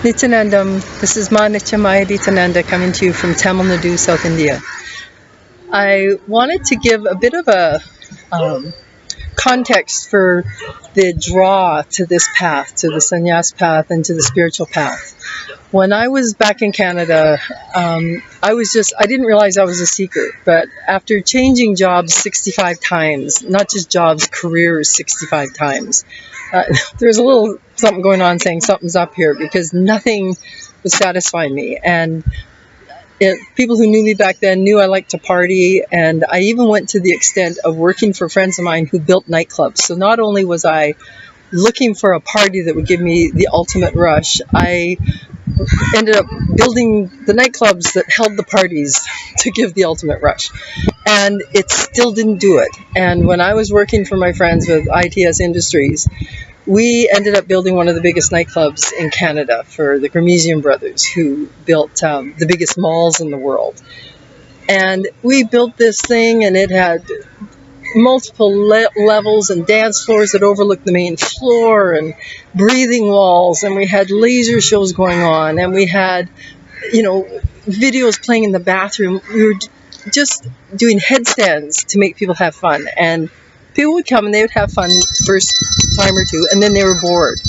Nithyanandam, this is Ma Nityamaya Nithyananda coming to you from Tamil Nadu, South India. I wanted to give a bit of a context for the draw to this path, to the sannyas path and to the spiritual path. When I was back in Canada, I didn't realize I was a seeker, but after changing jobs 65 times, not just jobs, careers 65 times, there's a little something going on saying something's up here because nothing was satisfying me. And people who knew me back then knew I liked to party, and I even went to the extent of working for friends of mine who built nightclubs. So not only was I looking for a party that would give me the ultimate rush, I ended up building the nightclubs that held the parties to give the ultimate rush. And it still didn't do it. And when I was working for my friends with ITS Industries, we ended up building one of the biggest nightclubs in Canada for the Gramesian brothers, who built the biggest malls in the world. And we built this thing, and it had multiple levels and dance floors that overlooked the main floor and breathing walls, and we had laser shows going on, and we had, videos playing in the bathroom. We were just doing headstands to make people have fun, and people would come and they would have fun first time or two, and then they were bored.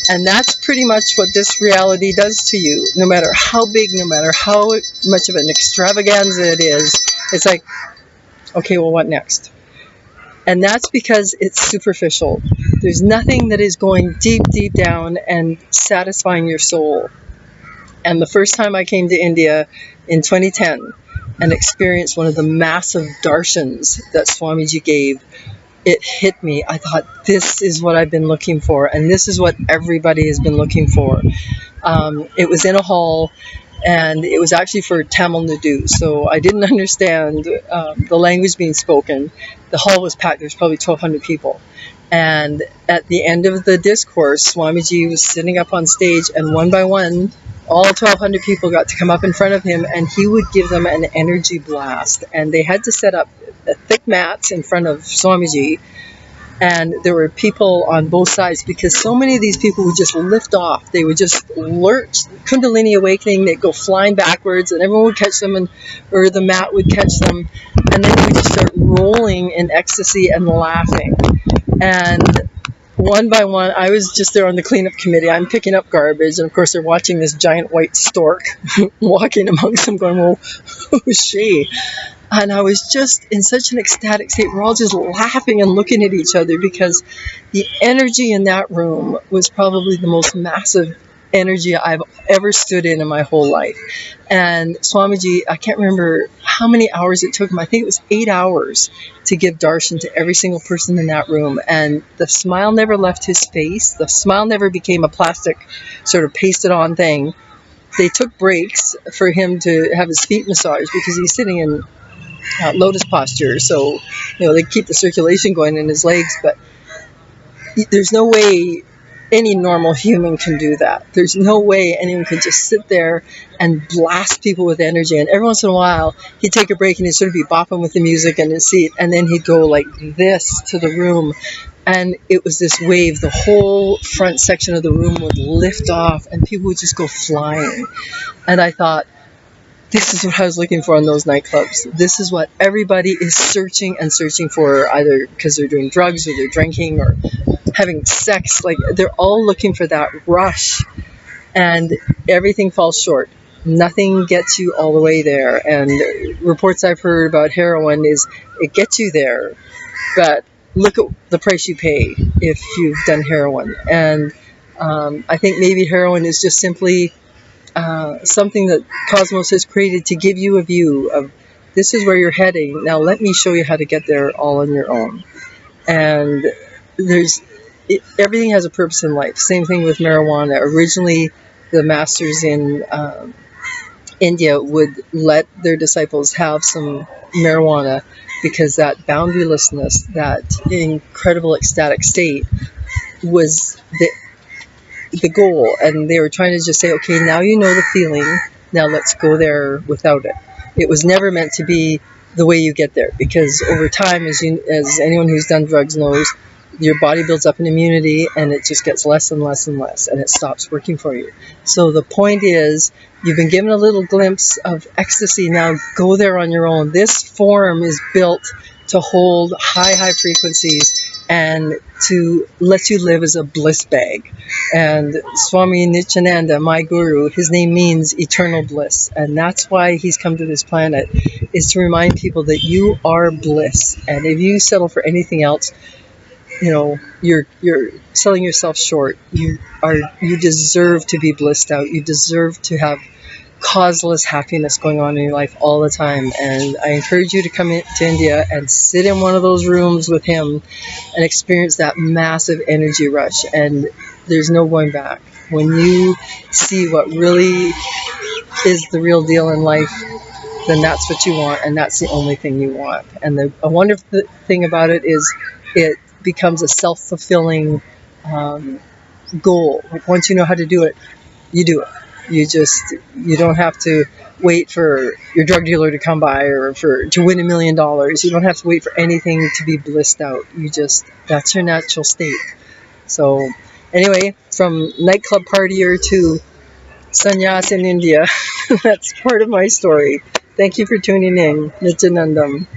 And that's pretty much what this reality does to you. No matter how big, no matter how much of an extravaganza it is, it's like, okay, well, what next? And that's because it's superficial. There's nothing that is going deep, deep down and satisfying your soul. And the first time I came to India in 2010 and experienced one of the massive darshans that Swamiji gave, it hit me. I thought, this is what I've been looking for, and this is what everybody has been looking for. It was in a hall, and it was actually for Tamil Nadu, so I didn't understand the language being spoken. The hall was packed. There's probably 1,200 people. And at the end of the discourse, Swamiji was sitting up on stage, and one by one, all 1,200 people got to come up in front of him, and he would give them an energy blast. And they had to set up thick mats in front of Swamiji, and there were people on both sides, because so many of these people would just lift off. They would just lurch, Kundalini awakening. They'd go flying backwards, and everyone would catch them, or the mat would catch them, and then they would just start rolling in ecstasy and laughing. And one by one, I was just there on the cleanup committee. I'm picking up garbage, and of course they're watching this giant white stork walking amongst them, going, well, who's she? And I was just in such an ecstatic state. We're all just laughing and looking at each other, because the energy in that room was probably the most massive energy I've ever stood in my whole life. And Swamiji, I can't remember how many hours it took him. I think it was 8 hours to give darshan to every single person in that room. And the smile never left his face. The smile never became a plastic sort of pasted on thing. They took breaks for him to have his feet massaged, because he's sitting in lotus posture, so they keep the circulation going in his legs. But there's no way any normal human can do that. There's no way anyone could just sit there and blast people with energy. And every once in a while, he'd take a break and he'd sort of be bopping with the music in his seat, and then he'd go like this to the room, and it was this wave. The whole front section of the room would lift off, and people would just go flying. And I thought, this is what I was looking for in those nightclubs. This is what everybody is searching and searching for, either because they're doing drugs or they're drinking or having sex. Like, they're all looking for that rush, and everything falls short. Nothing gets you all the way there. And reports I've heard about heroin is it gets you there, but look at the price you pay if you've done heroin. And I think maybe heroin is just simply something that Cosmos has created to give you a view of, this is where you're heading. Now let me show you how to get there all on your own. And everything has a purpose in life. Same thing with marijuana. Originally, the masters in India would let their disciples have some marijuana, because that boundarylessness, that incredible ecstatic state, was the goal. And they were trying to just say, okay, now you know the feeling, now let's go there without it. It was never meant to be the way you get there, because over time, as anyone who's done drugs knows, your body builds up an immunity, and it just gets less and less and less, and it stops working for you. So the point is, you've been given a little glimpse of ecstasy. Now go there on your own. This form is built to hold high frequencies and to let you live as a bliss bag. And Swami Nithyananda, my guru, his name means eternal bliss, and that's why he's come to this planet, is to remind people that you are bliss. And if you settle for anything else, you're selling yourself short. You deserve to be blissed out. You deserve to have causeless happiness going on in your life all the time. And I encourage you to come to India and sit in one of those rooms with him and experience that massive energy rush. And there's no going back. When you see what really is the real deal in life, then that's what you want, and that's the only thing you want. And a wonderful thing about it is it becomes a self-fulfilling goal. Like, once you know how to do it, you do it. You don't have to wait for your drug dealer to come by or to win $1 million. You don't have to wait for anything to be blissed out. That's your natural state. So anyway, from nightclub partier to sannyas in India, that's part of my story. Thank you for tuning in. Nityanandam.